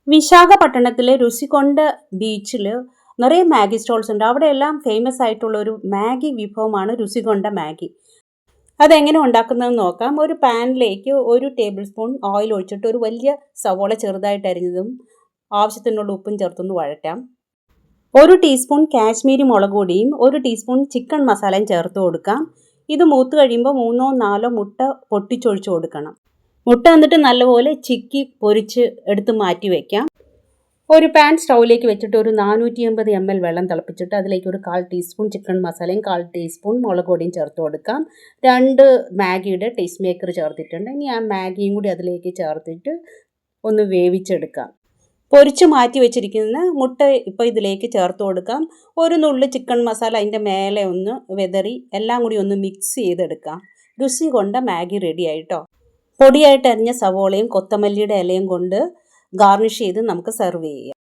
വിശാഖപട്ടണത്തിലെ രുസികൊണ്ട ബീച്ചിൽ നിറയെ Maggi stalls ഉണ്ട്. അവിടെയെല്ലാം ഫേമസ് ആയിട്ടുള്ള ഒരു മാഗി വിഭവമാണ് രുസികൊണ്ട മാഗി. അതെങ്ങനെ ഉണ്ടാക്കുന്നതെന്ന് നോക്കാം. ഒരു പാനിലേക്ക് 1 ടേബിൾ സ്പൂൺ ഓയിൽ ഒഴിച്ചിട്ട് ഒരു വലിയ സവോള ചെറുതായിട്ട് അരിഞ്ഞതും ആവശ്യത്തിനുള്ള ഉപ്പും ചേർത്തൊന്ന് വഴറ്റാം. 1 ടീസ്പൂൺ കാശ്മീരി മുളക് പൊടിയും 1 ടീസ്പൂൺ ചിക്കൻ മസാലയും ചേർത്ത് കൊടുക്കാം. ഇത് മൂത്ത് കഴിയുമ്പോൾ 3-4 മുട്ട പൊട്ടിച്ചൊഴിച്ച് കൊടുക്കണം. മുട്ട എന്നിട്ട് നല്ലപോലെ ചിക്കി പൊരിച്ച് എടുത്ത് മാറ്റി വയ്ക്കാം. ഒരു പാൻ സ്റ്റൗവിലേക്ക് വെച്ചിട്ട് ഒരു 480 ml വെള്ളം തിളപ്പിച്ചിട്ട് അതിലേക്ക് ഒരു 1/4 ടീസ്പൂൺ ചിക്കൻ മസാലയും 1/4 ടീസ്പൂൺ മുളക് പൊടിയും ചേർത്ത് കൊടുക്കാം. 2 മാഗിയുടെ ടേസ്റ്റ് മേക്കർ ചേർത്തിട്ടുണ്ട്. ഇനി ആ മാഗിയും കൂടി അതിലേക്ക് ചേർത്തിട്ട് ഒന്ന് വേവിച്ചെടുക്കാം. പൊരിച്ച് മാറ്റി വെച്ചിരിക്കുന്ന മുട്ട ഇപ്പോൾ ഇതിലേക്ക് ചേർത്ത് കൊടുക്കാം. ഒരു നുള്ളു ചിക്കൻ മസാല അതിൻ്റെ മേലെ ഒന്ന് വെതറി എല്ലാം കൂടി ഒന്ന് മിക്സ് ചെയ്തെടുക്കാം. രുസികൊണ്ട മാഗി റെഡി ആയിട്ടോ. പൊടിയായിട്ട് അരിഞ്ഞ സവോളയും കൊത്തമല്ലിയുടെ ഇലയും കൊണ്ട് ഗാർണിഷ് ചെയ്ത് നമുക്ക് സെർവ് ചെയ്യാം.